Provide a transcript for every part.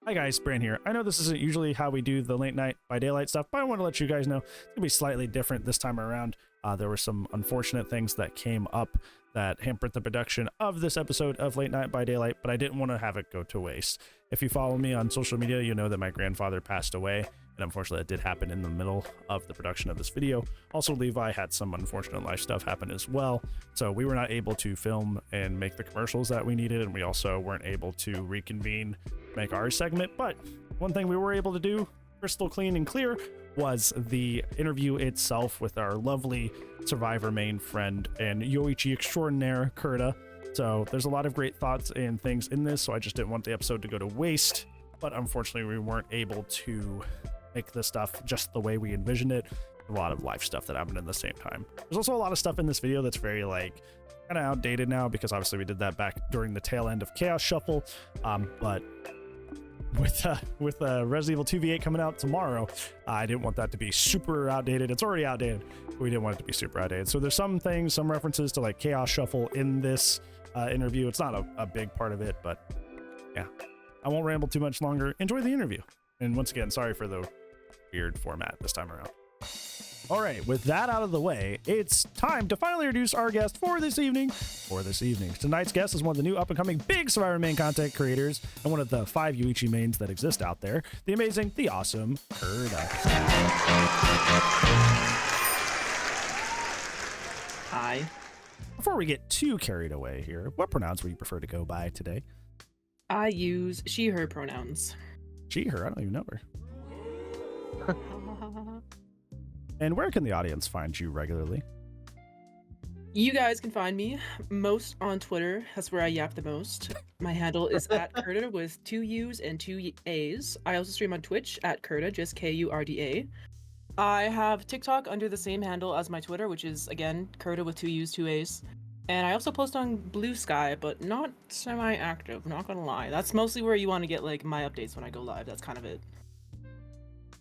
Hi guys, Bran here. I know this isn't usually how we do the late night by daylight stuff, but I want to let you guys know it's going to be slightly different this time around. There were some unfortunate things that came up that hampered the production of this episode of Late Night by Daylight, but I didn't want to have it go to waste. If you follow me on social media, you know that my grandfather passed away, and unfortunately it did happen in the middle of the production of this video. Also, Levi had some unfortunate life stuff happen as well, so we were not able to film and make the commercials that we needed, and we also weren't able to reconvene, make our segment. But one thing we were able to do, crystal clean and clear, was the interview itself with our lovely Survivor main friend and Yoichi extraordinaire, KURDA. So there's a lot of great thoughts and things in this, so I just didn't want the episode to go to waste. But unfortunately, we weren't able to make the stuff just the way we envisioned it. A lot of life stuff that happened in the same time. There's also a lot of stuff in this video that's very like kind of outdated now, because obviously we did that back during the tail end of Chaos Shuffle. But with Resident Evil 2 V8 coming out tomorrow, I didn't want that to be super outdated. It's already outdated, but we didn't want it to be super outdated. So there's some things, some references to like Chaos Shuffle in this interview. It's not a big part of it, but yeah, I won't ramble too much longer. Enjoy the interview. And once again, sorry for the weird format this time around. All right, with that out of the way, it's time to finally introduce our guest for this evening. Tonight's guest is one of the new up-and-coming big Survivor main content creators and one of the 5 Yoichi mains that exist out there, the amazing, the awesome KURDA. Hi. Before we get too carried away here, what pronouns would you prefer to go by today? I use she, her pronouns. She, her? I don't even know her. And where can the audience find you regularly? You guys can find me most on Twitter. That's where I yap the most. My handle is at KURDA with 2 U's and 2 A's. I also stream on Twitch at KURDA, just KURDA. I have TikTok under the same handle as my Twitter, which is, again, KURDA with 2 U's, 2 A's. And I also post on Blue Sky, but not semi-active, not gonna lie. That's mostly where you want to get, like, my updates when I go live. That's kind of it.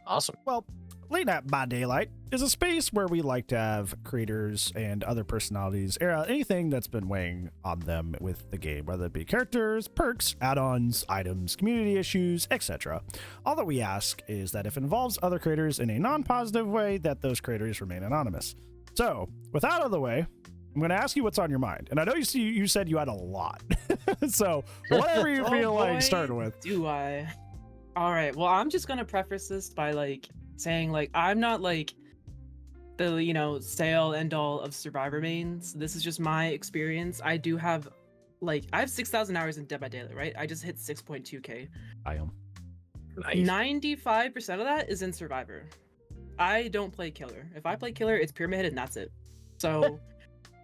Awesome. Well, Late Night by Daylight is a space where we like to have creators and other personalities air out anything that's been weighing on them with the game, whether it be characters, perks, add-ons, items, community issues, etc. All that we ask is that if it involves other creators in a non-positive way, that those creators remain anonymous. So, with that out of the way, I'm going to ask you what's on your mind. And I know you said you had a lot. So, whatever you feel like starting with. Do I? All right, well, I'm just going to preface this by, like, saying, like, I'm not, like, the, you know, say-all, end-all of Survivor mains. This is just my experience. I do have, like, I have 6,000 hours in Dead by Daylight, right? I just hit 6.2K. I am. Nice. 95% of that is in Survivor. I don't play Killer. If I play Killer, it's Pyramid and that's it. So,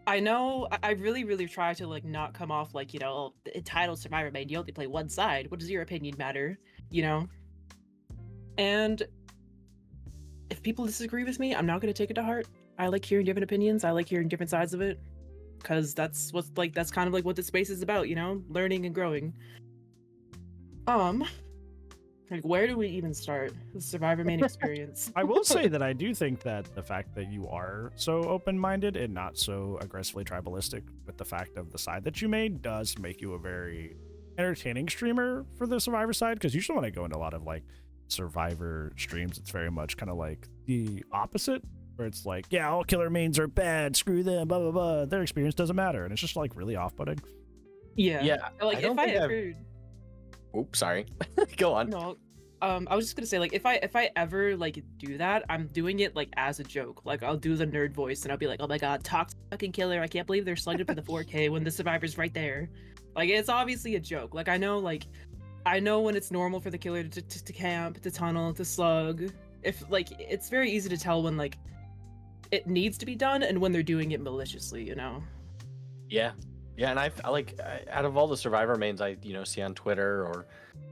I know, I really, really try to, like, not come off like, you know, entitled Survivor main, you only play one side. What does your opinion matter? You know? And if people disagree with me, I'm not going to take it to heart. I like hearing different opinions. I like hearing different sides of it, because that's what's like, that's kind of like what the space is about, you know, learning and growing. Like, where do we even start the Survivor main experience? I will say that I do think that the fact that you are so open-minded and not so aggressively tribalistic with the fact of the side that you made does make you a very entertaining streamer for the Survivor side, because usually when I go into a lot of like Survivor streams, it's very much kind of like the opposite, where it's like, yeah, all killer mains are bad, screw them, blah blah blah, their experience doesn't matter, and it's just like really off-putting. Yeah. Like, I don't if I think ever... Oops, sorry. Go on. No, I was just gonna say, like, if I ever like do that, I'm doing it like as a joke. Like, I'll do the nerd voice and I'll be like, oh my god, toxic fucking killer, I can't believe they're slugging for the 4K when the Survivor's right there. Like, it's obviously a joke. Like, I know when it's normal for the killer to camp, to tunnel, to slug. If, like, it's very easy to tell when, like, it needs to be done and when they're doing it maliciously, you know? Yeah, and I like, out of all the Survivor mains I, you know, see on Twitter or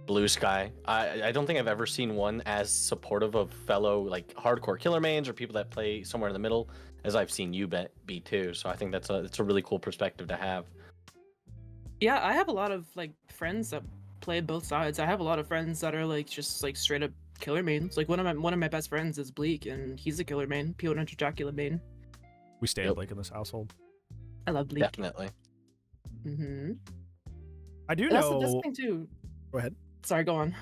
Blue Sky, I don't think I've ever seen one as supportive of fellow, like, hardcore killer mains or people that play somewhere in the middle as I've seen you be too. So I think it's a really cool perspective to have. Yeah, I have a lot of, like, friends that play both sides. I have a lot of friends that are, like, just, like, straight up killer mains. Like, one of my best friends is Bleak, and he's a killer main, P100 Dracula main. We stay at Blake in this household. I love Bleak. Definitely. Mm-hmm. I do That's know. the thing too. Go ahead. Sorry, go on.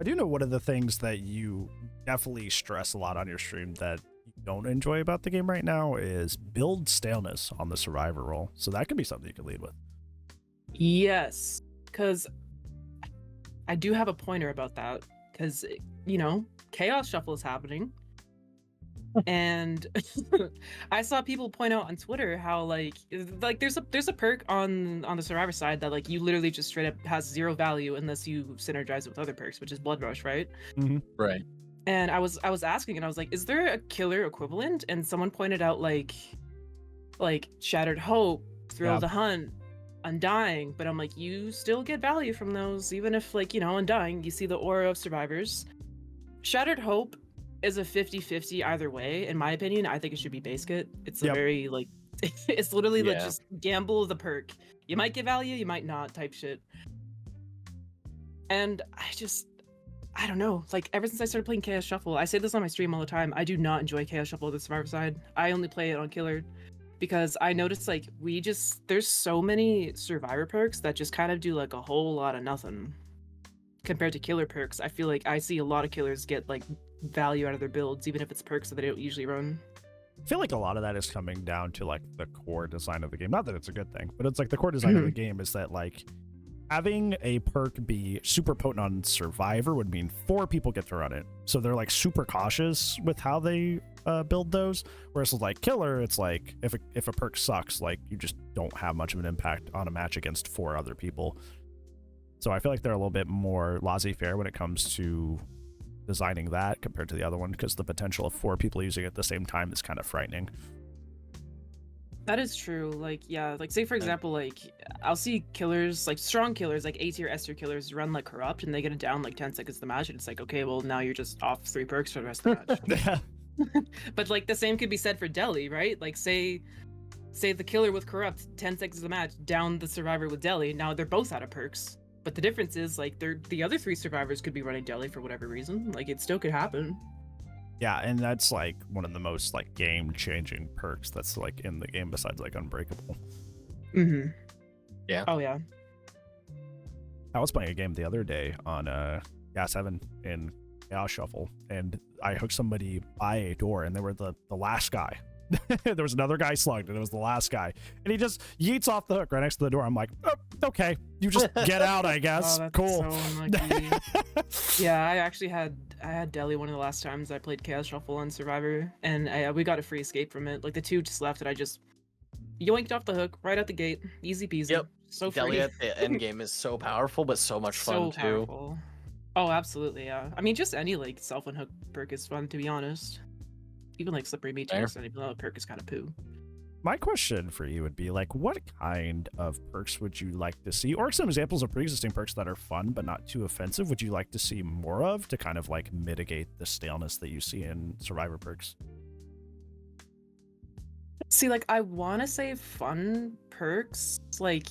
I do know one of the things that you definitely stress a lot on your stream that you don't enjoy about the game right now is build staleness on the survivor role. So that could be something you could lead with. Yes, because I do have a pointer about that. Because chaos shuffle is happening, and I saw people point out on Twitter how like there's a perk on the survivor side that like you literally just straight up has 0 value unless you synergize it with other perks, which is blood rush, right? Right. And I was asking, and I was like, is there a killer equivalent? And someone pointed out like Shattered Hope, Thrill of the Hunt, Undying. But I'm like, you still get value from those, even if like Undying, you see the aura of survivors. Shattered Hope is a 50-50 either way. In my opinion, I think it should be base kit. It's a very like it's literally like just gamble the perk. You might get value, you might not type shit. And I don't know. Like ever since I started playing Chaos Shuffle, I say this on my stream all the time. I do not enjoy Chaos Shuffle on the survivor side. I only play it on killer because I noticed like there's so many survivor perks that just kind of do like a whole lot of nothing compared to killer perks. I feel like I see a lot of killers get like value out of their builds, even if it's perks that they don't usually run. I feel like a lot of that is coming down to like the core design of the game. Not that it's a good thing, but it's like the core design of the game is that like having a perk be super potent on survivor would mean 4 people get to run it. So they're like super cautious with how they build those. Whereas with like killer, it's like if a perk sucks, like you just don't have much of an impact on a match against 4 other people. So I feel like they're a little bit more laissez-faire when it comes to designing that compared to the other one, because the potential of 4 people using it at the same time is kind of frightening. That is true. Like, yeah, like say for example, like I'll see killers, like strong killers, like A tier, S tier killers run like corrupt and they get it down like 10 seconds of the match, and it's like, okay, well now you're just off 3 perks for the rest of the match. Yeah. But like the same could be said for Deli, right? Like say the killer with corrupt 10 seconds of the match, down the survivor with Deli. Now they're both out of perks. But the difference is like the other 3 survivors could be running Deli for whatever reason. Like it still could happen. Yeah, and that's like one of the most like game-changing perks that's like in the game besides like Unbreakable. Yeah. Oh yeah. I was playing a game the other day on Gas 7 in Chaos Shuffle, and I hooked somebody by a door, and they were the last guy. There was another guy slugged, and it was the last guy, and he just yeets off the hook right next to the door. I'm like, oh, okay, you just get out, I guess. Oh, that's cool. So unlucky. Yeah, I had Deli one of the last times I played Chaos Shuffle on Survivor, and we got a free escape from it. Like the 2 just left, and I just yoinked off the hook right out the gate, easy peasy. Yep. So Deli free. at the end game is so powerful, but so much fun too. Powerful. Oh, absolutely, yeah. I mean, just any like self-unhook perk is fun, to be honest. Even like Slippery Meat Chase, even though the perk is kind of poo. My question for you would be like, what kind of perks would you like to see, or some examples of pre-existing perks that are fun but not too offensive, would you like to see more of to kind of like mitigate the staleness that you see in survivor perks? See, like I want to say fun perks, like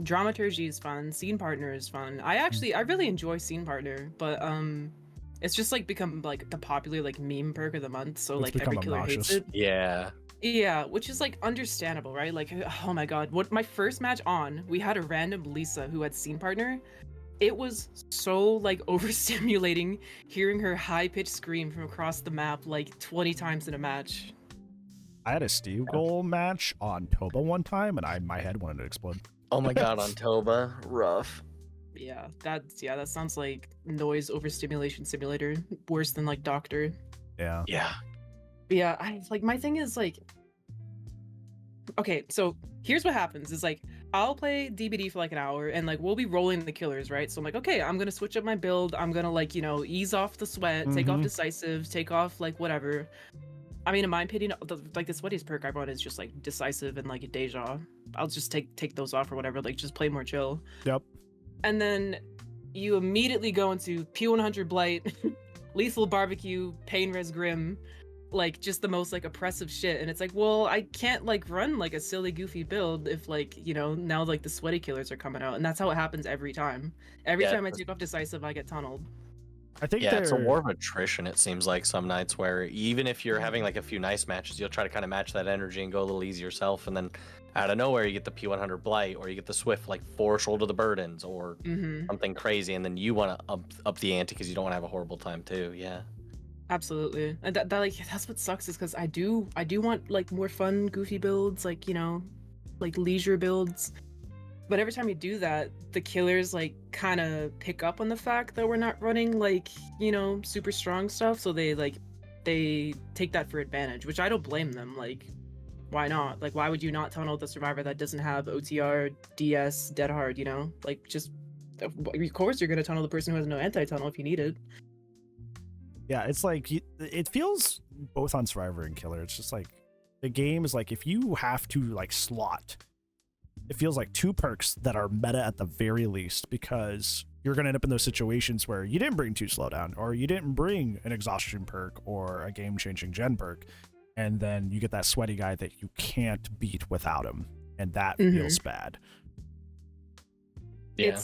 dramaturgy is fun, scene partner is fun. I really enjoy scene partner, but it's just like become like the popular like meme perk of the month, so It's like every killer obnoxious. hates it. Yeah, Which is like understandable, right? Like, oh my god, what my first match on, we had a random Lisa who had scene partner. It was so like overstimulating hearing her high-pitched scream from across the map like 20 times in a match. I had a Steve goal match on Toba one time, and my head wanted to explode. Oh my god, on Toba, rough. Yeah, that sounds like noise overstimulation simulator, worse than like Doctor. Yeah. Yeah, my thing is like, okay, so here's what happens is like I'll play DBD for like an hour, and like we'll be rolling the killers, right? So I'm like, okay, I'm gonna switch up my build, I'm gonna like ease off the sweat, take off decisive, take off like whatever. I mean, in my opinion, the sweatiest perk I run is just like decisive and like deja. I'll just take those off or whatever, like just play more chill. Yep. And then you immediately go into P100 Blight, Lethal Barbecue, Pain Res Grim, like just the most like oppressive shit. And it's like, well, I can't like run like a silly goofy build if like now like the sweaty killers are coming out, and that's how it happens every time. Every time I take off decisive, I get tunneled. I think it's a war of attrition. It seems like some nights where even if you're having like a few nice matches, you'll try to kind of match that energy and go a little easy yourself, and then out of nowhere you get the P100 Blight, or you get the Swift like 4 Shoulder the Burdens, or something crazy, and then you want to up the ante because you don't want to have a horrible time too. Yeah. Absolutely. And that like that's what sucks is because I do want like more fun, goofy builds, like, you know, like leisure builds. But every time you do that, the killers like kind of pick up on the fact that we're not running like, you know, super strong stuff, so they take that for advantage, which I don't blame them. Like, why not? Like, why would you not tunnel the survivor that doesn't have OTR, DS, dead hard, you know? Like, just of course you're gonna tunnel the person who has no anti-tunnel if you need it. Yeah, it's like it feels both on Survivor and Killer. It's just like the game is like if you have to like slot, it feels like 2 perks that are meta at the very least, because you're going to end up in those situations where you didn't bring 2 slowdown, or you didn't bring an exhaustion perk or a game-changing gen perk, and then you get that sweaty guy that you can't beat without him, and that feels bad. Yeah.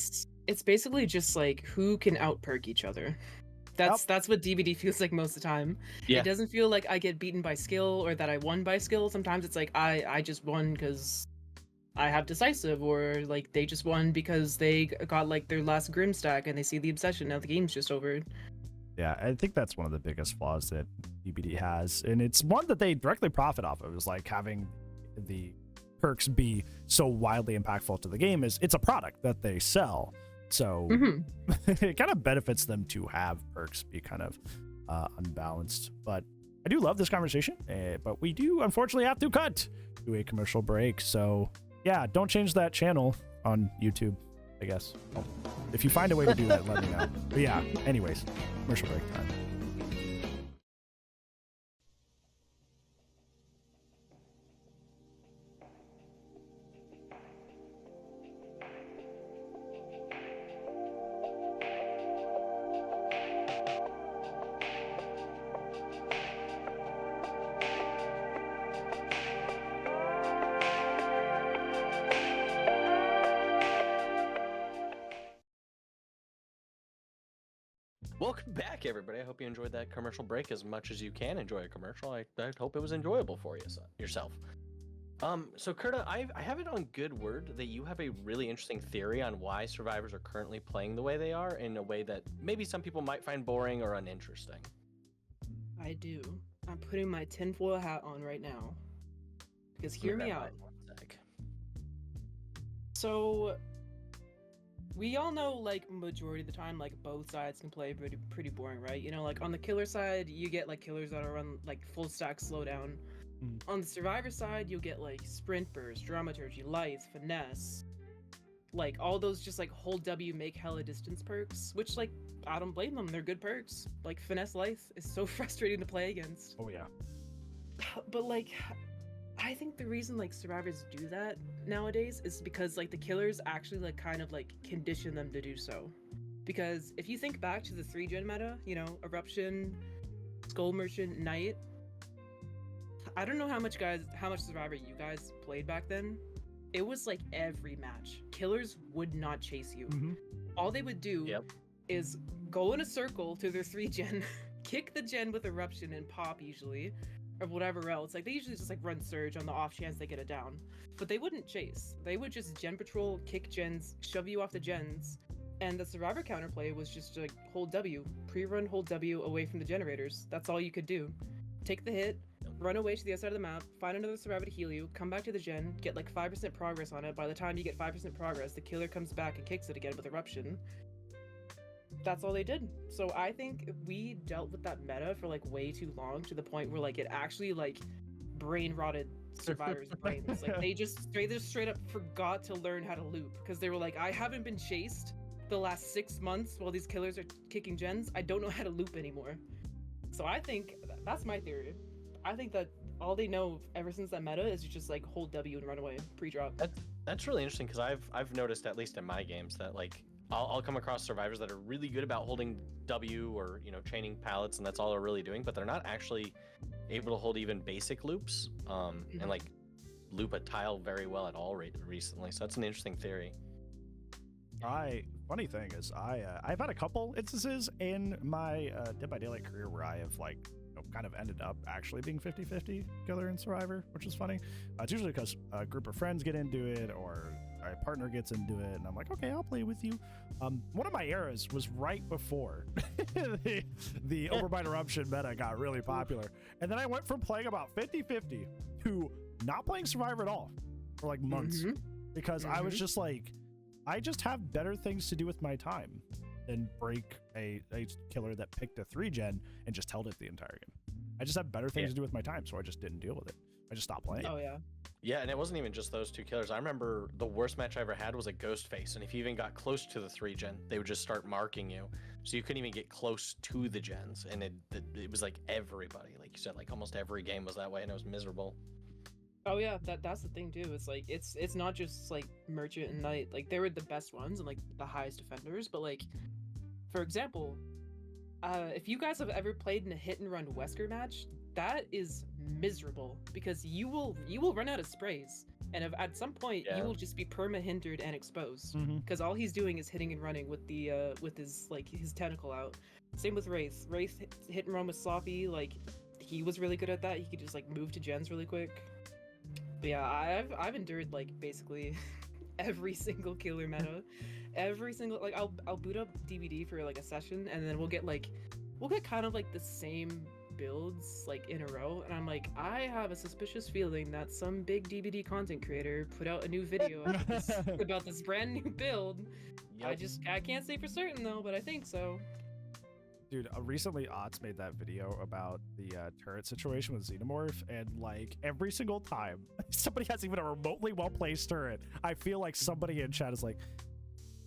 It's basically just like who can out perk each other. That's what DBD feels like most of the time. Yeah. It doesn't feel like I get beaten by skill or that I won by skill. Sometimes it's like I just won because I have decisive, or like they just won because they got like their last grim stack and they see the obsession. Now the game's just over. Yeah, I think that's one of the biggest flaws that DBD has, and it's one that they directly profit off of, is like having the perks be so wildly impactful to the game. Is it's a product that they sell. So it kind of benefits them to have perks be kind of unbalanced. But I do love this conversation, but we do unfortunately have to cut to a commercial break. So yeah, don't change that channel on YouTube, I guess. Well, if you find a way to do that, let me know. But yeah, anyways, commercial break time. Welcome back, everybody. I hope you enjoyed that commercial break as much as you can enjoy a commercial. I hope it was enjoyable for you yourself. So KURDA, I have it on good word that you have a really interesting theory on why survivors are currently playing the way they are, in a way that maybe some people might find boring or uninteresting. I do. I'm putting my tinfoil hat on right now. Because hear me out. So we all know, like, majority of the time, like, both sides can play pretty boring, right? You know, like, on the killer side, you get, like, killers that are run, like, full stack slowdown. On the survivor side, you'll get, like, sprint burst, dramaturgy, lithe, finesse. Like, all those just, like, hold W, make hella distance perks, which, like, I don't blame them. They're good perks. Like, finesse lithe is so frustrating to play against. Oh, yeah. But, like, I think the reason like survivors do that nowadays is because like the killers actually like kind of like condition them to do so. Because if you think back to the 3-gen meta, you know, Eruption, Skull Merchant, Knight, I don't know how much Survivor you guys played back then. It was like every match. Killers would not chase you. All they would do is go in a circle to their 3-gen, kick the gen with Eruption and pop usually, or whatever else. Like, they usually just, like, run Surge on the off chance they get it down. But they wouldn't chase. They would just gen patrol, kick gens, shove you off the gens, and the Survivor counterplay was just, like, hold W. Pre-run, hold W away from the generators. That's all you could do. Take the hit, run away to the other side of the map, find another Survivor to heal you, come back to the gen, get, like, 5% progress on it. By the time you get 5% progress, the killer comes back and kicks it again with Eruption. That's all they did. So I think we dealt with that meta for like way too long, to the point where like it actually like brain rotted survivors' brains. Like they just straight up forgot to learn how to loop, because they were like, I haven't been chased the last 6 months while these killers are kicking gens. I don't know how to loop anymore. So I think that's my theory. I think that all they know ever since that meta is just like hold W and run away pre-drop. That's really interesting, because I've noticed, at least in my games, that like I'll come across survivors that are really good about holding W, or, you know, chaining pallets, and that's all they're really doing, but they're not actually able to hold even basic loops, and like loop a tile very well at all recently. So that's an interesting theory. Funny thing is, I've had a couple instances in my Dead by Daylight career where I have like kind of ended up actually being 50-50 killer and survivor, which is funny. It's usually because a group of friends get into it or a partner gets into it, and I'm like, okay, I'll play with you. One of my eras was right before the Overbite Eruption meta got really popular. And then I went from playing about 50-50 to not playing Survivor at all for like months because I was just like, I just have better things to do with my time than break a killer that picked a 3-gen and just held it the entire game. I just have better things to do with my time, so I just didn't deal with it. I just stopped playing. Oh, yeah. Yeah, and it wasn't even just those 2 killers. I remember the worst match I ever had was a Ghostface, and if you even got close to the 3-gen, they would just start marking you, so you couldn't even get close to the gens, and it was like everybody, like you said, like almost every game was that way, and it was miserable. Oh yeah, that's the thing too. It's like it's not just like Merchant and Knight. Like they were the best ones and like the highest defenders, but like for example, if you guys have ever played in a hit and run Wesker match, that is miserable because you will run out of sprays, and if at some point you will just be perma hindered and exposed because all he's doing is hitting and running with the with his tentacle out. Same with Wraith. Wraith hit and run was sloppy. Like he was really good at that. He could just like move to gens really quick. But yeah, I've endured like basically every single killer meta, every single like I'll boot up DVD for like a session, and then we'll get kind of like the same builds like in a row, and I'm like, I have a suspicious feeling that some big DVD content creator put out a new video about this brand new build. Yep. I can't say for certain though, but I think so. Dude, recently Otts made that video about the turret situation with Xenomorph, and like every single time somebody has even a remotely well-placed turret, I feel like somebody in chat is like,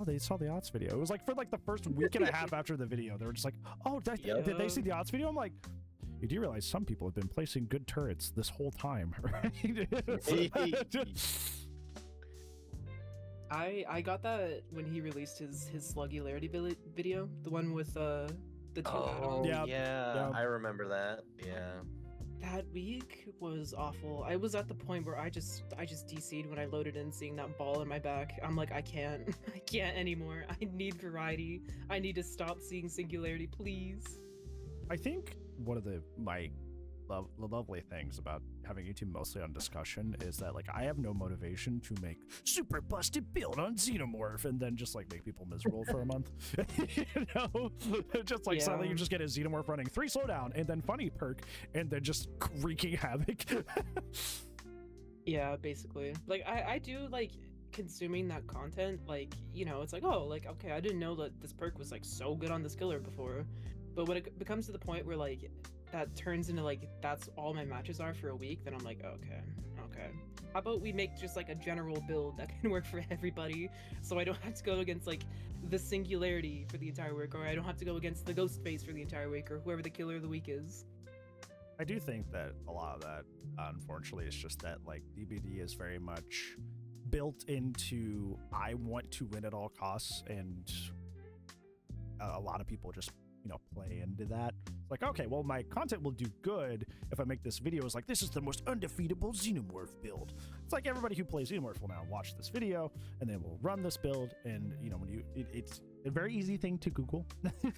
oh, they saw the Otts video. It was like for like the first week and a half after the video, they were just like, oh, did they see the Otts video? I'm like, you do realize some people have been placing good turrets this whole time, right? I got that when he released his Sluggularity video, the one with the 2 add-ons. Yeah, I remember that. Yeah. That week was awful. I was at the point where I just DC'd when I loaded in seeing that ball in my back. I'm like, I can't anymore. I need variety. I need to stop seeing Singularity, please. I think one of the lovely things about having YouTube mostly on discussion is that like I have no motivation to make super busted build on Xenomorph and then just like make people miserable for a month. You know, just like suddenly you just get a Xenomorph running 3 slowdown and then funny perk and then just wreaking havoc. Yeah, basically. Like I do like consuming that content. Like, you know, it's like, oh, like okay, I didn't know that this perk was like so good on this killer before. But when it becomes to the point where like that turns into like that's all my matches are for a week, then I'm like, okay. How about we make just like a general build that can work for everybody, so I don't have to go against like the Singularity for the entire week, or I don't have to go against the Ghostface for the entire week, or whoever the killer of the week is. I do think that a lot of that, unfortunately, is just that like DBD is very much built into I want to win at all costs, and a lot of people just play into that. It's like, okay, well, my content will do good if I make this video is like, this is the most undefeatable Xenomorph build. It's like everybody who plays Xenomorph will now watch this video and then we'll run this build, and when it's a very easy thing to Google.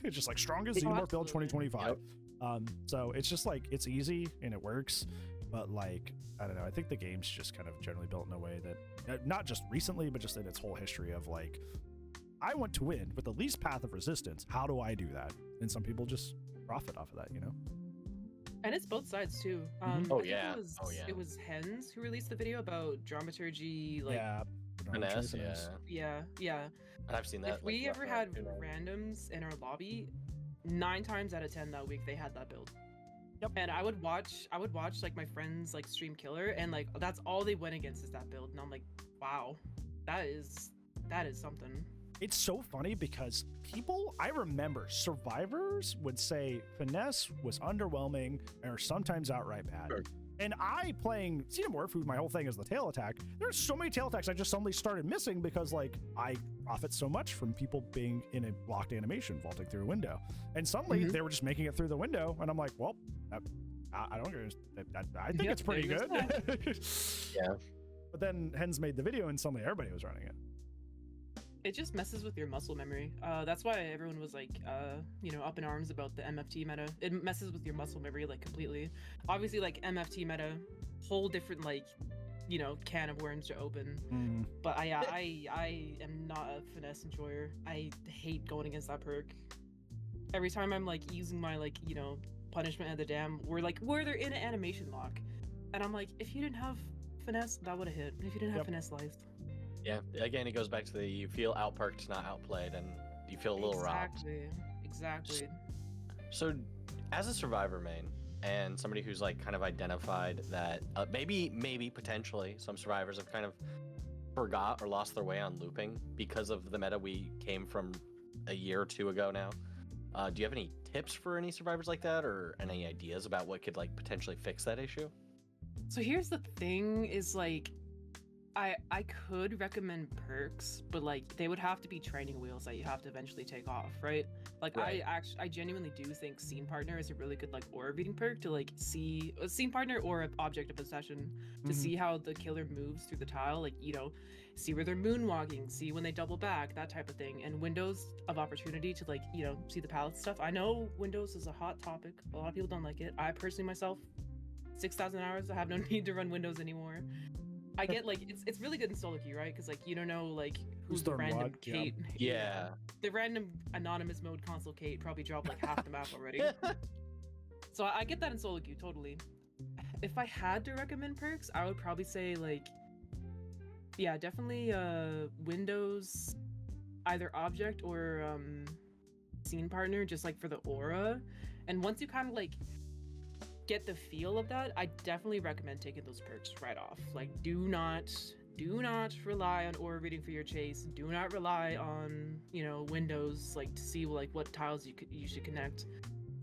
It's just like strongest Xenomorph build 2025. Yep. So it's just like it's easy and it works, but like I don't know, I think the game's just kind of generally built in a way that not just recently but just in its whole history of like, I want to win with the least path of resistance. How do I do that? And some people just profit off of that, And it's both sides too. It was Hens who released the video about dramaturgy, like finesse. Yeah. And I've seen that. If we ever had randoms in our lobby, 9 times out of 10 that week they had that build. Yep. And I would watch like my friends like stream killer, and like that's all they went against is that build, and I'm like, wow, that is something. It's so funny because I remember survivors would say finesse was underwhelming or sometimes outright bad. Sure. And I playing Xenomorph, who my whole thing is the tail attack, there's so many tail attacks I just suddenly started missing because like I profit so much from people being in a locked animation, vaulting through a window. And suddenly they were just making it through the window, and I'm like, well, I think it's pretty good. Yeah. But then Hens made the video and suddenly everybody was running it. It just messes with your muscle memory. That's why everyone was like, up in arms about the MFT meta. It messes with your muscle memory like completely. Obviously, like MFT meta, whole different like, can of worms to open. But I am not a finesse enjoyer. I hate going against that perk. Every time I'm like using my like, punishment at the dam, where they're in an animation lock, and I'm like, if you didn't have finesse, that would have hit. If you didn't have finesse life. Yeah, again, it goes back to you feel outperked, not outplayed, and you feel a little robbed. Exactly. So, as a survivor main, and somebody who's like kind of identified that maybe potentially some survivors have kind of forgot or lost their way on looping because of the meta we came from a year or two ago now. Do you have any tips for any survivors like that, or any ideas about what could like potentially fix that issue? So here's the thing: is like, I could recommend perks, but like they would have to be training wheels that you have to eventually take off, right? Like Right. I genuinely do think Scene Partner is a really good like aura reading perk to like see a Scene Partner or an Object of Possession to see how the killer moves through the tile, like see where they're moonwalking, see when they double back, that type of thing, and windows of opportunity to like see the palette stuff. I know windows is a hot topic. A lot of people don't like it. I personally myself, 6,000 hours. I have no need to run windows anymore. I get like it's really good in solo queue, right? Because like you don't know like who's the throwing random what? Kate. Yeah. The random anonymous mode console Kate probably dropped like half the map already. So I get that in solo queue totally. If I had to recommend perks, I would probably say like, yeah, definitely Windows, either Object or Scene Partner, just like for the aura. And once you kind of like get the feel of that, I definitely recommend taking those perks right off. Like, do not rely on aura reading for your chase. Do not rely on windows like to see like what tiles you should connect.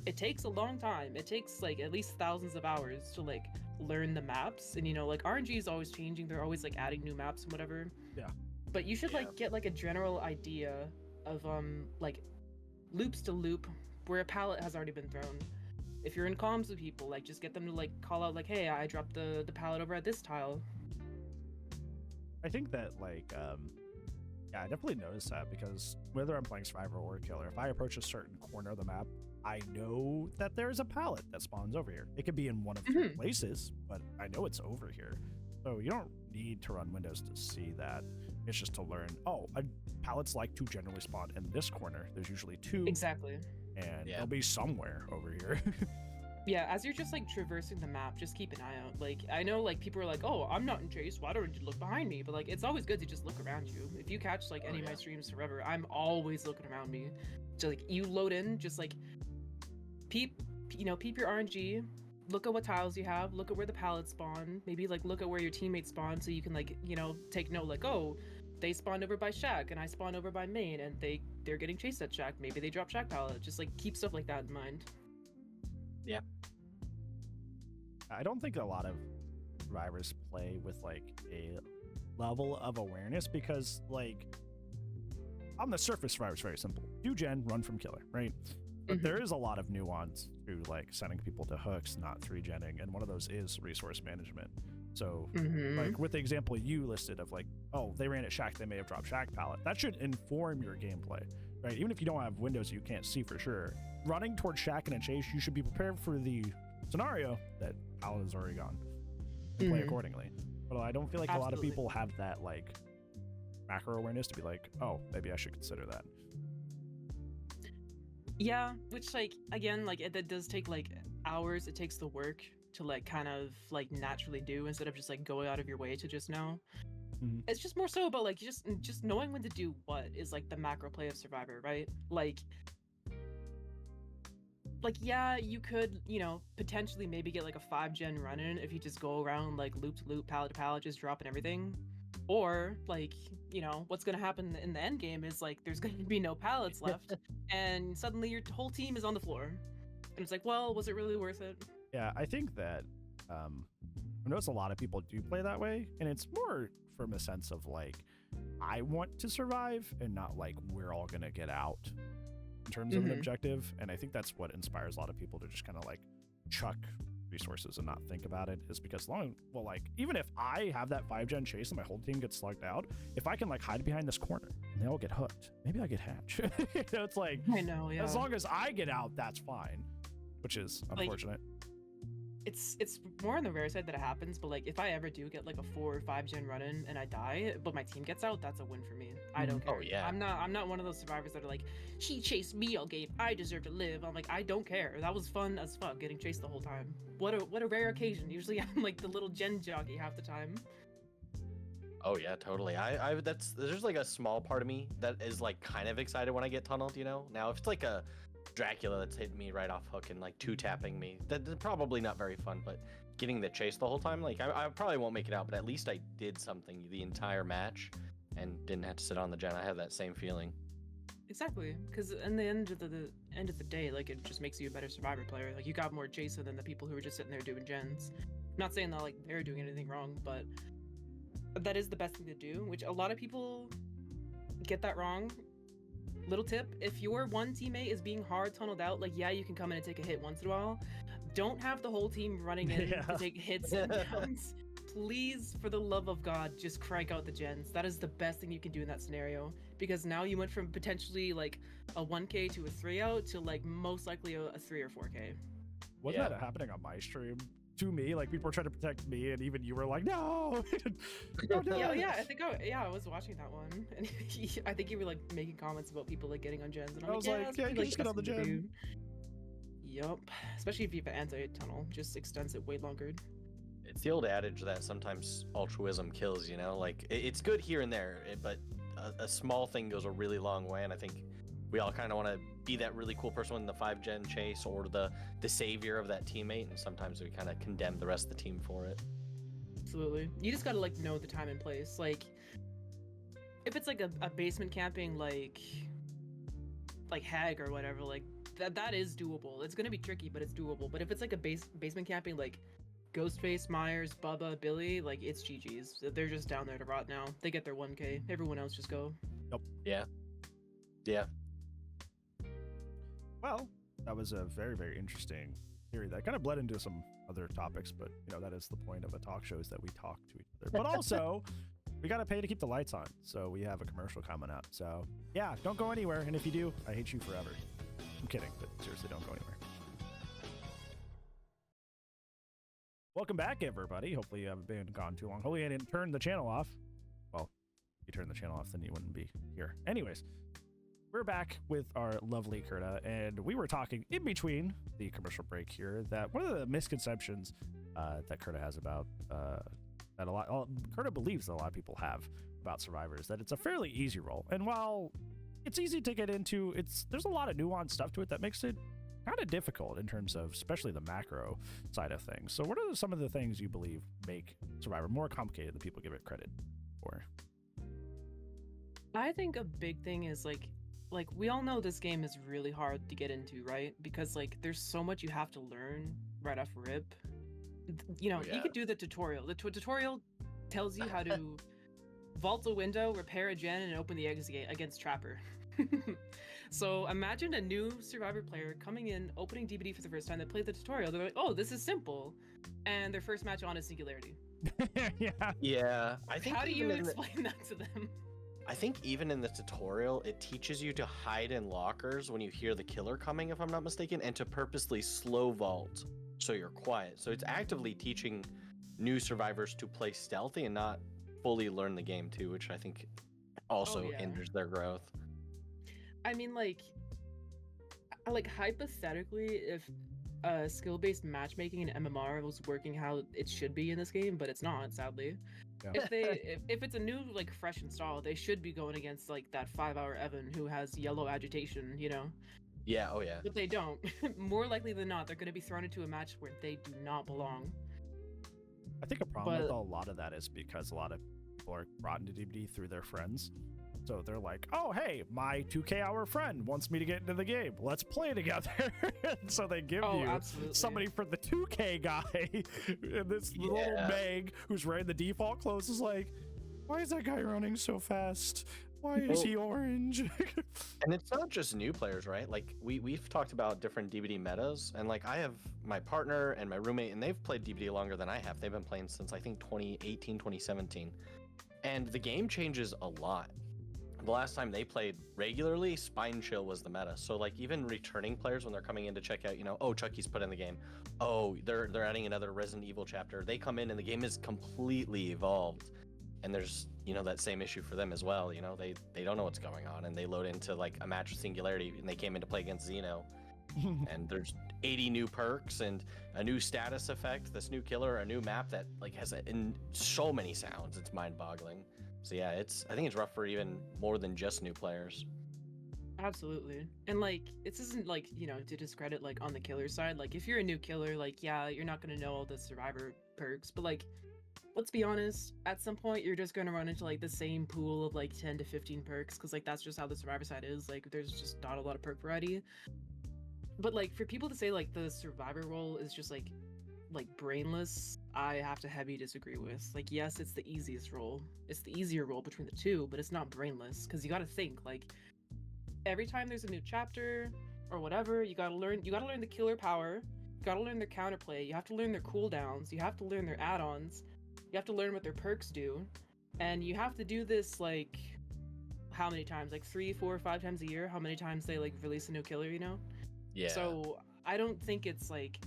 It takes a long time. It takes like at least thousands of hours to like learn the maps, and like RNG is always changing. They're always like adding new maps and whatever. Yeah. But you should like get like a general idea of like loops to loop where a pallet has already been thrown. If you're in comms with people, like just get them to like call out like, hey, I dropped the pallet over at this tile. I think that like I definitely noticed that, because whether I'm playing survivor or killer, if I approach a certain corner of the map, I know that there is a pallet that spawns over here. It could be in one of two places, but I know it's over here. So you don't need to run windows to see that. It's just to learn, pallets like to generally spawn in this corner. There's usually two. Exactly. And they'll be somewhere over here. Yeah, as you're just like traversing the map, just keep an eye out. Like, I know like people are like, oh, I'm not in chase, why don't you look behind me? But like, it's always good to just look around you. If you catch like any of my streams forever, I'm always looking around me. So like, you load in, just like peep your RNG, look at what tiles you have, look at where the pallets spawn, maybe like look at where your teammates spawn, so you can like take note, like, oh, they spawned over by Shack and I spawned over by main, and they're getting chased at Shack, maybe they drop Shack pallet. Just like keep stuff like that in mind. Yeah. I don't think a lot of survivors play with like a level of awareness, because like on the surface, survivor's very simple. Do gen, run from killer, right? But there is a lot of nuance to like sending people to hooks, not 3genning, and one of those is resource management. So like with the example you listed of like, oh, they ran at Shack, they may have dropped Shack pallet. That should inform your gameplay, right? Even if you don't have windows you can't see for sure. Running towards Shack in a chase, you should be prepared for the scenario that pallet is already gone and play accordingly. But I don't feel like a lot of people have that like macro awareness to be like, oh, maybe I should consider that. Yeah, which like again, like that does take like hours. It takes the work to like kind of like naturally do, instead of just like going out of your way to just know. It's just more so about like just knowing when to do what is like the macro play of Survivor, right? Like yeah, you could potentially maybe get like a 5-gen run in if you just go around like loop to loop, pallet to pallet, just dropping everything. Or like what's gonna happen in the end game is like there's gonna be no pallets left, and suddenly your whole team is on the floor, and it's like, well, was it really worth it? Yeah, I think that I notice a lot of people do play that way, and it's more from a sense of like, I want to survive and not like we're all gonna get out in terms of an objective. And I think that's what inspires a lot of people to just kind of like chuck resources and not think about it, is because like even if I have that 5-gen chase and my whole team gets slugged out, if I can like hide behind this corner and they all get hooked. Maybe I get hatch. It's like, I know, yeah. as long as I get out, that's fine, which is unfortunate. It's more on the rare side that it happens, but like if I ever do get like a 4 or 5 gen run in and I die, but my team gets out, that's a win for me. I don't care. Oh, yeah. I'm not one of those survivors that are like, she chased me all game, I deserve to live. I'm like, I don't care. That was fun as fuck getting chased the whole time. What a rare occasion. Usually I'm like the little gen jockey half the time. Oh yeah, totally. There's like a small part of me that is like kind of excited when I get tunneled, you know? Now if it's like a Dracula that's hitting me right off hook and like 2-tapping me, that's probably not very fun, but getting the chase the whole time, like I probably won't make it out, but at least I did something the entire match and didn't have to sit on the gen. I have that same feeling. Exactly, because in the end of the day, like it just makes you a better survivor player. Like you got more Jason than the people who were just sitting there doing gens. Not saying that like they're doing anything wrong, but that is the best thing to do, which a lot of people get that wrong. Little tip, if your one teammate is being hard tunneled out, like yeah, you can come in and take a hit once in a while. Don't have the whole team running in to take hits and downs. Please, for the love of God, just crank out the gens. That is the best thing you can do in that scenario, because now you went from potentially like a 1k to a 3 out to like most likely a 3 or 4k. Wasn't that happening on my stream to me? Like people were trying to protect me, and even you were like, no. Yeah, I was watching that one, and I think you were like making comments about people like getting on gens, and I was like, yeah, you can just get on the gen. Yup, especially if you have an anti-tunnel, just extends it way longer. It's the old adage that sometimes altruism kills, you know? Like, it's good here and there, but a small thing goes a really long way, and I think we all kind of want to be that really cool person in the 5-gen chase or the savior of that teammate, and sometimes we kind of condemn the rest of the team for it. Absolutely. You just gotta, like, know the time and place. Like, if it's, like, a basement camping, like Hag or whatever, like, that is doable. It's gonna be tricky, but it's doable. But if it's, like, a basement camping, like, Ghostface, Myers, Bubba, Billy, like it's GG's. They're just down there to rot now. They get their 1k. Everyone else just go. Nope. Yeah. Well, that was a very, very interesting theory that kind of bled into some other topics, but you know, that is the point of a talk show, is that we talk to each other. But also, we got to pay to keep the lights on. So we have a commercial coming up. So yeah, don't go anywhere. And if you do, I hate you forever. I'm kidding, but seriously, don't go anywhere. Welcome back, everybody. Hopefully you haven't been gone too long. Hopefully I didn't turn the channel off. Well, if you turn the channel off, then you wouldn't be here. Anyways, we're back with our lovely KURDA, and we were talking in between the commercial break here that one of the misconceptions that KURDA has about KURDA believes that a lot of people have about Survivor is that it's a fairly easy role. And while it's easy to get into, there's a lot of nuanced stuff to it that makes it kind of difficult in terms of especially the macro side of things. So what are some of the things you believe make Survivor more complicated than people give it credit for? I think a big thing is like we all know this game is really hard to get into, right? Because like there's so much you have to learn right off rip. You know, you could do the tutorial. The tutorial tells you how to vault a window, repair a gen, and open the exit against Trapper. So imagine a new Survivor player coming in, opening DBD for the first time. They play the tutorial. They're like, "Oh, this is simple," and their first match on is Singularity. Yeah. I think how do you explain that to them? I think even in the tutorial, it teaches you to hide in lockers when you hear the killer coming, if I'm not mistaken, and to purposely slow vault so you're quiet. So it's actively teaching new survivors to play stealthy and not fully learn the game too, which I think also hinders their growth. I mean, like hypothetically, if skill-based matchmaking in MMR was working how it should be in this game, but it's not, sadly. Yeah. If it's a new, like, fresh install, they should be going against like that 5-hour Evan who has yellow agitation, you know? Yeah, oh yeah. But they don't. More likely than not, they're going to be thrown into a match where they do not belong. I think a problem with a lot of that is because a lot of people are brought into DBD through their friends. So they're like, oh, hey, my 2K hour friend wants me to get into the game. Let's play together. So they give you somebody for the 2K guy. And this little Meg who's wearing the default clothes is like, why is that guy running so fast? Why is he orange? And it's not just new players, right? Like we've talked about different DBD metas, and like I have my partner and my roommate, and they've played DBD longer than I have. They've been playing since I think 2018, 2017. And the game changes a lot. the last time they played regularly, Spine Chill was the meta. So like even returning players when they're coming in to check out, oh, Chucky's put in the game. Oh, they're adding another Resident Evil chapter. They come in and the game is completely evolved. And there's, that same issue for them as well. They don't know what's going on, and they load into like a match with Singularity, and they came in to play against Xeno. And there's 80 new perks and a new status effect, this new killer, a new map that like has in so many sounds. It's mind-boggling. So yeah, I think it's rough for even more than just new players. Absolutely. And like, this isn't like, to discredit like on the killer side. Like if you're a new killer, like, yeah, you're not going to know all the survivor perks, but like, let's be honest, at some point you're just going to run into like the same pool of like 10 to 15 perks, because like that's just how the survivor side is. Like there's just not a lot of perk variety. But like for people to say like the survivor role is just like brainless, I have to heavy disagree with. Like, yes, it's the easiest role, it's the easier role between the two, but it's not brainless, because you got to think like every time there's a new chapter or whatever, you got to learn the killer power, you got to learn their counterplay, you have to learn their cooldowns, you have to learn their add-ons, you have to learn what their perks do, and you have to do this like how many times, like 3, 4, 5 times a year, how many times they like release a new killer, Yeah. So I don't think it's like,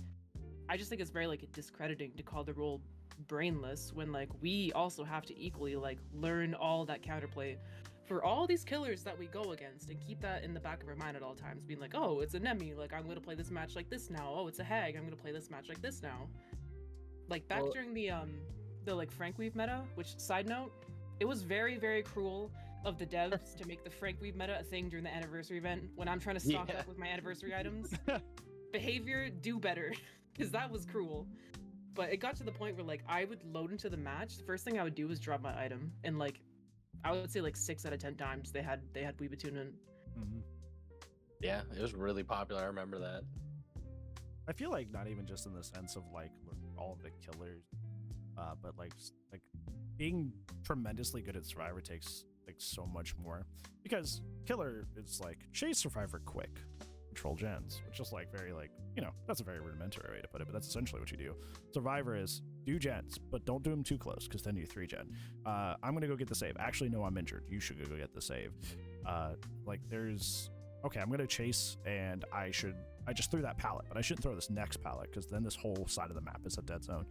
I just think it's very like discrediting to call the role brainless when like we also have to equally like learn all that counterplay for all these killers that we go against, and keep that in the back of our mind at all times, being like, oh, it's a Nemi, like I'm gonna play this match like this now. Oh, it's a Hag, I'm gonna play this match like this now. Like back during the like Frank Weave meta, which side note, it was very, very cruel of the devs to make the Frank Weave meta a thing during the anniversary event when I'm trying to stock up with my anniversary items. Behavior, do better, because that was cruel. But it got to the point where like I would load into the match, the first thing I would do was drop my item, and like I would say like 6 out of 10 times they had Weebatune in. Mm-hmm. Yeah, it was really popular. I remember that. I feel like not even just in the sense of like all of the killers, but like being tremendously good at Survivor takes like so much more, because killer is like chase Survivor quick, control gens, which is like very like, that's a very rudimentary way to put it, but that's essentially what you do. Survivor is do gens, but don't do them too close, because then you 3-gen. I'm gonna go get the save. Actually, no, I'm injured. You should go get the save. Okay, I'm gonna chase, and I just threw that pallet, but I shouldn't throw this next pallet, because then this whole side of the map is a dead zone.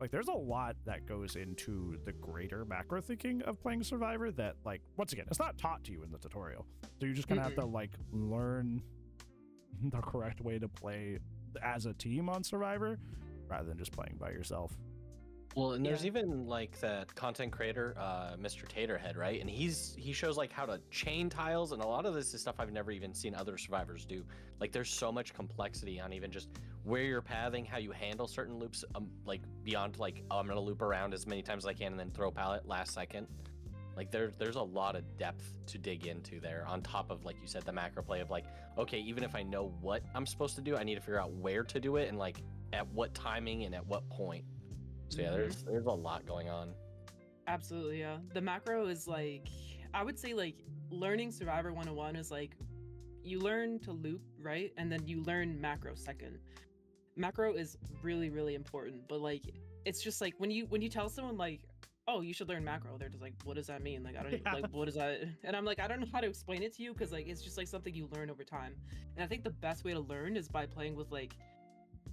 Like, there's a lot that goes into the greater macro thinking of playing Survivor that, like, once again, it's not taught to you in the tutorial. So you're just gonna have to like learn the correct way to play as a team on Survivor, rather than just playing by yourself. Well, and there's even like that content creator, Mr. Taterhead, right? And he shows like how to chain tiles, and a lot of this is stuff I've never even seen other survivors do. Like there's so much complexity on even just where you're pathing, how you handle certain loops, like beyond like, oh, I'm gonna loop around as many times as I can and then throw a pallet last second. Like there's a lot of depth to dig into there, on top of, like you said, the macro play of like, okay, even if I know what I'm supposed to do, I need to figure out where to do it and like at what timing and at what point. So yeah, there's a lot going on. Absolutely, yeah. The macro is like, I would say like learning Survivor 101 is like, you learn to loop, right? And then you learn macro second. Macro is really, really important, but like, it's just like when you tell someone like, oh, you should learn macro, they're just like, what does that mean? Like, I don't like, what is that? And I'm like, I don't know how to explain it to you, because like, it's just like something you learn over time. And I think the best way to learn is by playing with like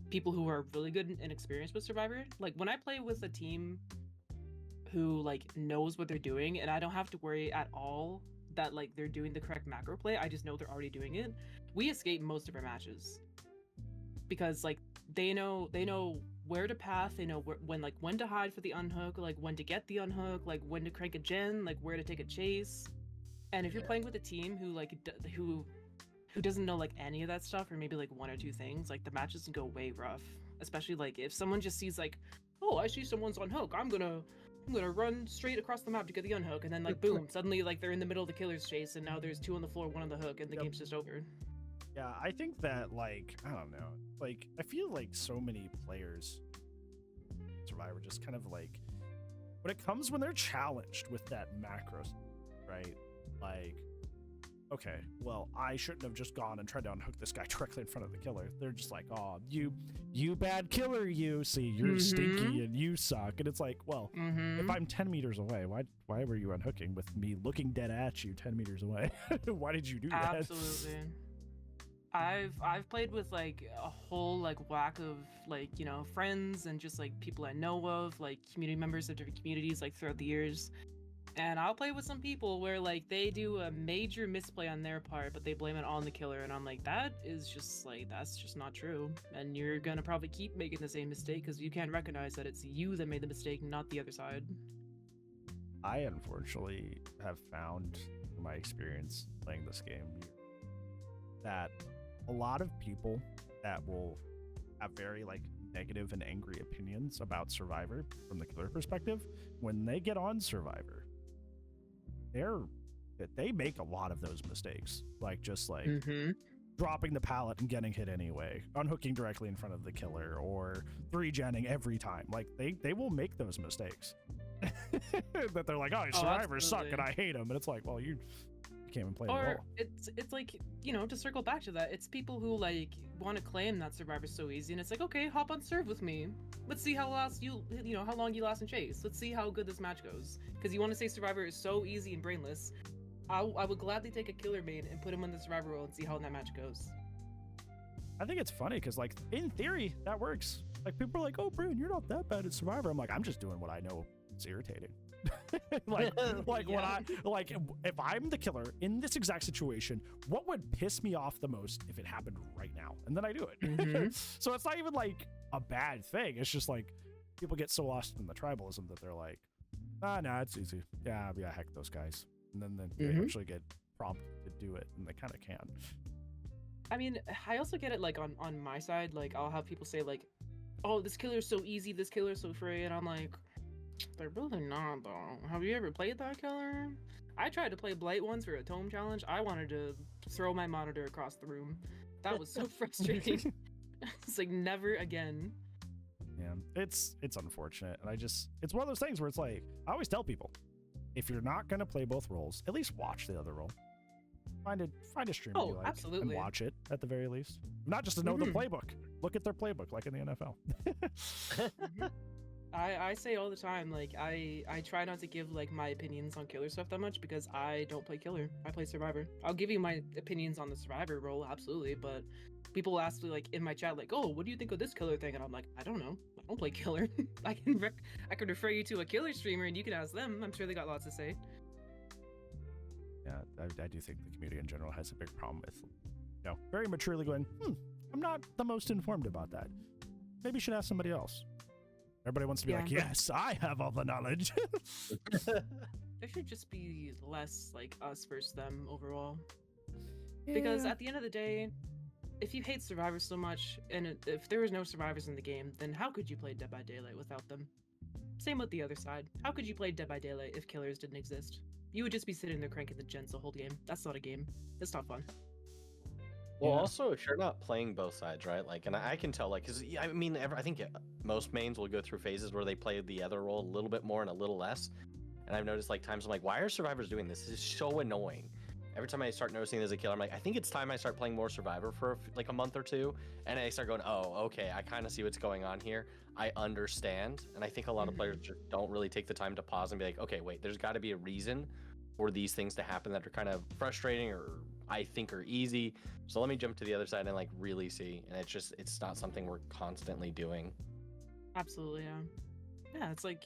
people who are really good and experienced with Survivor. Like when I play with a team who like knows what they're doing, and I don't have to worry at all that like they're doing the correct macro play, I just know they're already doing it, we escape most of our matches, because like they know where to path, they know when to hide for the unhook, like when to get the unhook, like when to crank a gen, like where to take a chase. And if you're playing with a team who like who doesn't know like any of that stuff, or maybe like 1 or 2 things, like the matches can go way rough. Especially like if someone just sees like, oh, I see someone's on hook, I'm gonna run straight across the map to get the unhook, and then like boom, suddenly like they're in the middle of the killer's chase, and now there's 2 on the floor, 1 on the hook, and the game's just over. Yeah, I think that like, I don't know, like I feel like so many players Survivor just kind of like, when it comes when they're challenged with that macro, right? Like okay, well, I shouldn't have just gone and tried to unhook this guy directly in front of the killer. They're just like, oh, you bad killer, you. See, you're stinky and you suck. And it's like, well, if I'm 10 meters away, why were you unhooking with me looking dead at you 10 meters away? Why did you do that? Absolutely. I've played with like a whole like whack of like, you know, friends and just like people I know of, like community members of different communities like throughout the years. And I'll play with some people where like they do a major misplay on their part, but they blame it on the killer. And I'm like, that is just like, that's just not true. And you're gonna probably keep making the same mistake because you can't recognize that it's you that made the mistake, not the other side. I unfortunately have found in my experience playing this game that a lot of people that will have very like negative and angry opinions about Survivor from the killer perspective, when they get on Survivor, they make a lot of those mistakes, like just like dropping the pallet and getting hit anyway, unhooking directly in front of the killer, or 3genning every time. Like they will make those mistakes that they're like, oh, Survivors suck and I hate them, and it's like, well, you can't even play it at all. It's like, you know, to circle back to that, it's people who like want to claim that Survivor's so easy, and it's like, okay, hop on Serve with me. Let's see how long you last in Chase. Let's see how good this match goes. Because you want to say Survivor is so easy and brainless. I would gladly take a killer main and put him in the Survivor role and see how that match goes. I think it's funny because, like, in theory, that works. Like, people are like, oh, Brian, you're not that bad at Survivor. I'm like, I'm just doing what I know is irritating. like Yeah. if I'm the killer in this exact situation, what would piss me off the most if it happened right now? And then I do it. So it's not even like a bad thing. It's just like people get so lost in the tribalism that they're like, nah, it's easy. Yeah, heck those guys. And then they actually get prompted to do it, and they kind of can. I mean, I also get it like on my side. Like, I'll have people say like, oh, this killer's so easy, this killer's so free, and I'm like, they're really not though. Have you ever played that killer? I tried to play Blight once for a tome challenge. I wanted to throw my monitor across the room. That was so frustrating. It's like, never again. Yeah, it's unfortunate, and it's one of those things where it's like, I always tell people, if you're not gonna play both roles, at least watch the other role. Find a stream you like absolutely. and watch it at the very least. Not just to know the playbook. Look at their playbook, like in the NFL. I say all the time, like, I try not to give like my opinions on killer stuff that much because I don't play killer. I play Survivor. I'll give you my opinions on the Survivor role, absolutely, but people ask me like in my chat, like, oh, what do you think of this killer thing? And I'm like, I don't know. I don't play killer. I can refer you to a killer streamer and you can ask them. I'm sure they got lots to say. Yeah, I do think the community in general has a big problem with, very maturely going, I'm not the most informed about that. Maybe you should ask somebody else. Everybody wants to be like, yes, I have all the knowledge. There should just be less like us versus them overall. Yeah. Because at the end of the day, if you hate Survivors so much, and if there was no Survivors in the game, then how could you play Dead by Daylight without them? Same with the other side. How could you play Dead by Daylight if killers didn't exist? You would just be sitting there cranking the gens the whole game. That's not a game. It's not fun. Well, also, if you're not playing both sides, right? Like, and I can tell, like, because I mean, I think most mains will go through phases where they play the other role a little bit more and a little less. And I've noticed, like, times I'm like, why are Survivors doing this? This is so annoying. Every time I start noticing there's a killer, I'm like, I think it's time I start playing more Survivor for like a month or two. And I start going, oh, okay, I kind of see what's going on here. I understand. And I think a lot of players just don't really take the time to pause and be like, okay, wait, there's got to be a reason for these things to happen that are kind of frustrating or I think are easy. So let me jump to the other side and like really see. And it's not something we're constantly doing. Absolutely, yeah. Yeah, it's like,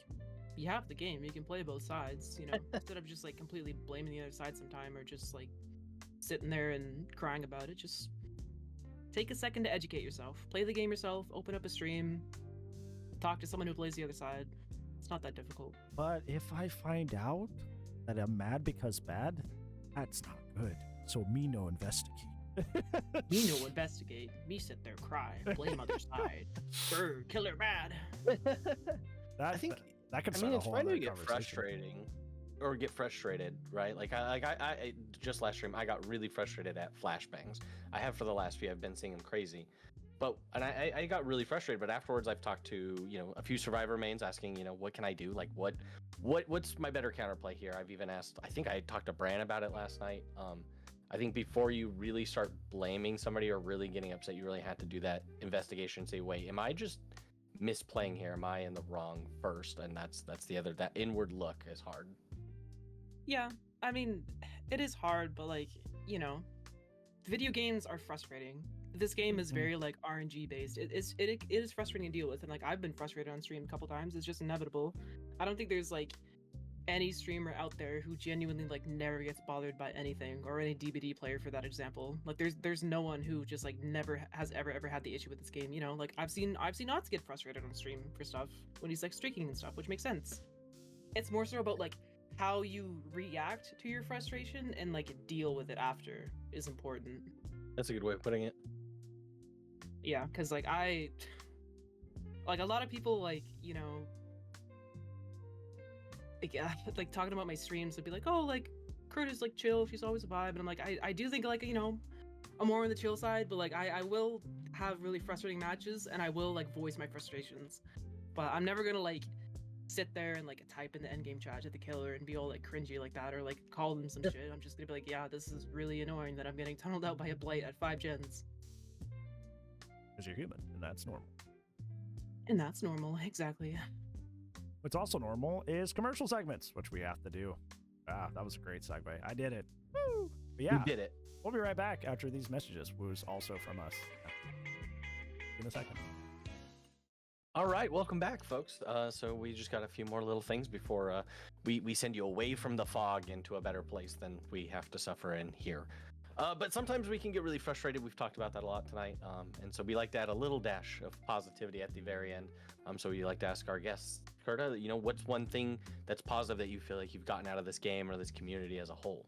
you have the game, you can play both sides, instead of just like completely blaming the other side sometime or just like sitting there and crying about it. Just take a second to educate yourself, play the game yourself, open up a stream, talk to someone who plays the other side. It's not that difficult. But if I find out that I'm mad because bad, that's not good. So me no investigate. Me no investigate. Me sit there cry, blame other side. Brr, killer bad. I think that could. I mean, it's fine to get frustrating, or get frustrated, right? Like I just last stream, I got really frustrated at flashbangs. I have for the last few. I've been seeing them crazy, and I got really frustrated. But afterwards, I've talked to a few Survivor mains asking, what can I do? Like what's my better counterplay here? I've even asked. I think I talked to Bran about it last night. I think before you really start blaming somebody or really getting upset, you really have to do that investigation. Say, wait, am I just misplaying here? Am I in the wrong first? And that's that inward look is hard. Yeah, I mean, it is hard, but like, you know, video games are frustrating. This game is very like RNG based. It is frustrating to deal with, and like I've been frustrated on stream a couple times. It's just inevitable. I don't think there's like any streamer out there who genuinely like never gets bothered by anything, or any DBD player for that example. Like there's no one who just like never has ever had the issue with this game. You know, like I've seen Otz get frustrated on stream for stuff when he's like streaking and stuff, which makes sense. It's more so about like how you react to your frustration and like deal with it after is important. That's a good way of putting it. Yeah, because like a lot of people like, you know, like talking about my streams, they'd be like, oh, like KURDA's like chill, she's always a vibe, and I'm like, I do think like, you know, I'm more on the chill side, but like I will have really frustrating matches and I will like voice my frustrations, but I'm never gonna like sit there and like type in the endgame chat at the killer and be all like cringy like that, or like call them some shit. I'm just gonna be like, yeah, this is really annoying that I'm getting tunneled out by a blight at 5 gens. Because you're human, and that's normal. And that's normal, exactly. What's also normal is commercial segments, which we have to do. Ah, that was a great segue. I did it. Woo! But yeah, You did it. we'll be right back after these messages. Woos also from us. In a second. All right, welcome back, folks. So we just got a few more little things before we send you away from the fog into a better place than we have to suffer in here. But sometimes we can get really frustrated. We've talked about that a lot tonight. And so we like to add a little dash of positivity at the very end. So we like to ask our guests, KURDA, you know, what's one thing that's positive that you feel like you've gotten out of this game or this community as a whole?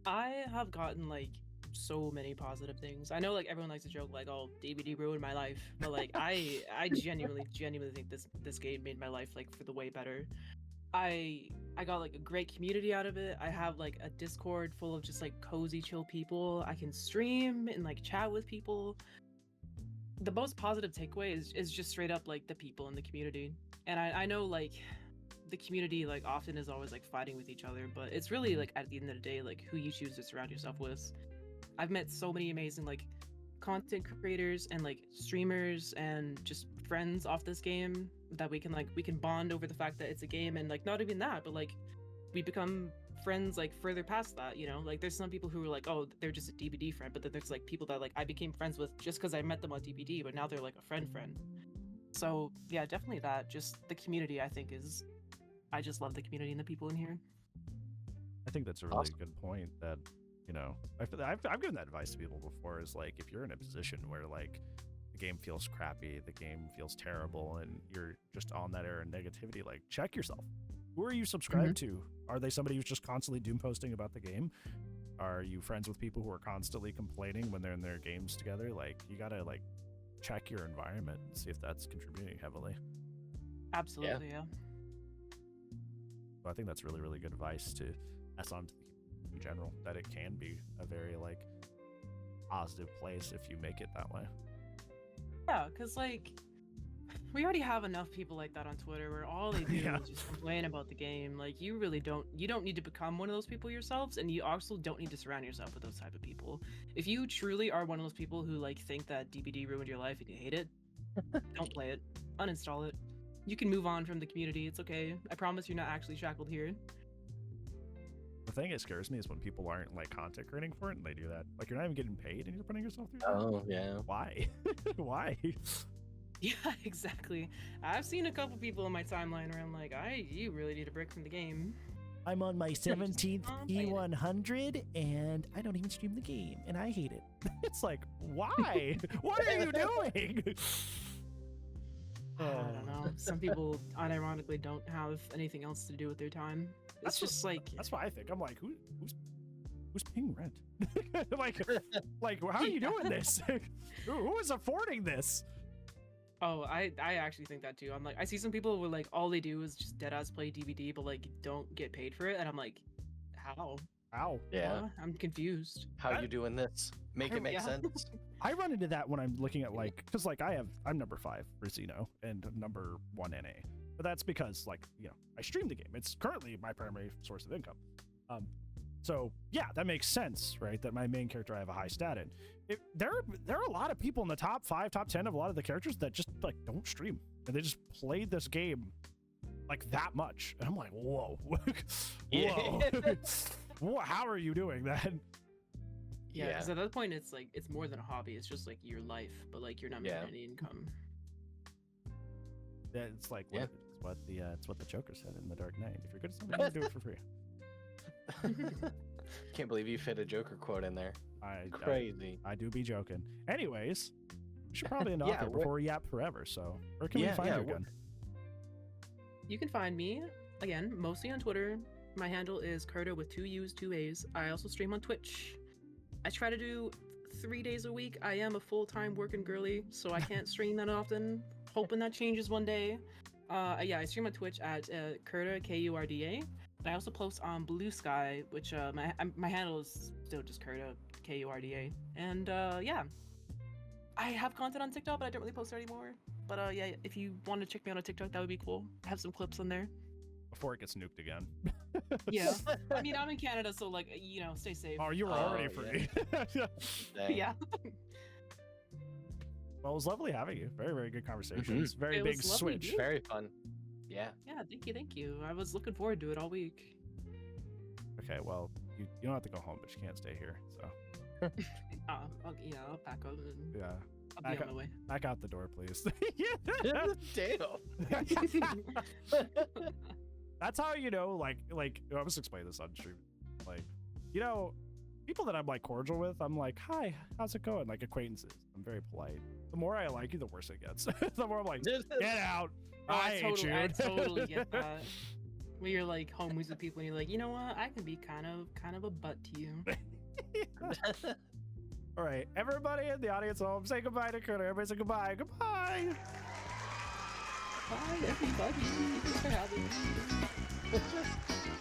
I have gotten like so many positive things. I know like everyone likes to joke like, oh, DBD ruined my life, but like I genuinely think this game made my life like for the way better. I got like a great community out of it. I have like a Discord full of just like cozy chill people. I can stream and like chat with people. The most positive takeaway is just straight up like the people in the community. And I know like the community like often is always like fighting with each other, but it's really like at the end of the day like who you choose to surround yourself with. I've met so many amazing like content creators and like streamers and just friends off this game that we can bond over the fact that it's a game, and like not even that, but like we become friends like further past that, you know. Like there's some people who are like, oh, they're just a DBD friend, but then there's like people that like I became friends with just because I met them on DBD, but now they're like a friend. So yeah, definitely that. Just the community, I think I just love the community and the people in here. I think that's a really good point. That, you know, I've given that advice to people before. Is like, if you're in a position where like the game feels crappy, the game feels terrible, and you're just on that air of negativity, like check yourself. Who are you subscribed to? Are they somebody who's just constantly doom posting about the game? Are you friends with people who are constantly complaining when they're in their games together? Like, you gotta like check your environment and see if that's contributing heavily. Absolutely, yeah. So I think that's really, really good advice to pass on to the in general, that it can be a very like positive place if you make it that way. Yeah, because like we already have enough people like that on Twitter where all they do is just complain about the game. Like you don't need to become one of those people yourselves, and you also don't need to surround yourself with those type of people. If you truly are one of those people who like think that DBD ruined your life and you hate it, don't play it. Uninstall it. You can move on from the community. It's okay. I promise you're not actually shackled here. The thing that scares me is when people aren't like content creating for it and they do that. Like, you're not even getting paid and you're putting yourself through that. Oh yeah. Why? Why? Yeah, exactly. I've seen a couple people in my timeline where I'm like, you really need a break from the game. I'm on my 17th P100 and I don't even stream the game and I hate it. It's like, why? What are you doing? I don't know. Some people unironically don't have anything else to do with their time. It's just like, that's what I think. I'm like, who's paying rent? like how are you doing this? Who is affording this? Oh, I actually think that too. I'm like, I see some people where like all they do is just deadass play DVD, but like don't get paid for it, and I'm like, how? Yeah. I'm confused. How are you doing this? Make it make sense. I run into that when I'm looking at like, because like I'm number 5 for Xeno and number 1 NA, but that's because like, you know, I stream the game. It's currently my primary source of income. So yeah, that makes sense, right? That my main character I have a high stat in. There are a lot of people in the top 5, top 10 of a lot of the characters that just like don't stream, and they just play this game like that much, and I'm like, whoa, whoa, whoa, how are you doing that? Yeah, because at that point it's like it's more than a hobby. It's just like your life, but like you're not making any income. Yeah, it's like it's what the Joker said in The Dark Knight. If you're good at something, you do it for free. Can't believe you fit a Joker quote in there. Crazy. I do be joking. Anyways, we should probably end off here before we yap forever. So where can we find you again? You can find me again mostly on Twitter. My handle is KURDA with 2 U's, 2 A's. I also stream on Twitch. I try to do 3 days a week. I am a full-time working girly, so I can't stream that often. Hoping that changes one day. I stream on Twitch at KURDA, KURDA. I also post on Blue Sky, which my handle is still just KURDA, KURDA. And I have content on TikTok, but I don't really post there anymore. But if you want to check me out on TikTok, that would be cool. I have some clips on there. Before it gets nuked again. Yeah. I mean, I'm in Canada, so like, stay safe. Oh, you were already free. Yeah. Well, it was lovely having you. Very, very good conversation. It's very big switch. Dude. Very fun. Yeah. Yeah, thank you. I was looking forward to it all week. Okay, well, you don't have to go home, but you can't stay here, so. I'll pack up and I'll be on my way. Back out the door, please. Damn. That's how I was explaining this on stream. Like, people that I'm like cordial with, I'm like, hi, how's it going? Like acquaintances. I'm very polite. The more I like you, the worse it gets. The more I'm like, get out. I totally get that. When you're like homies with people and you're like, you know what? I can be kind of a butt to you. All right, everybody in the audience at home, say goodbye to KURDA. Everybody say goodbye. Goodbye. Bye, everybody. Thanks for having me.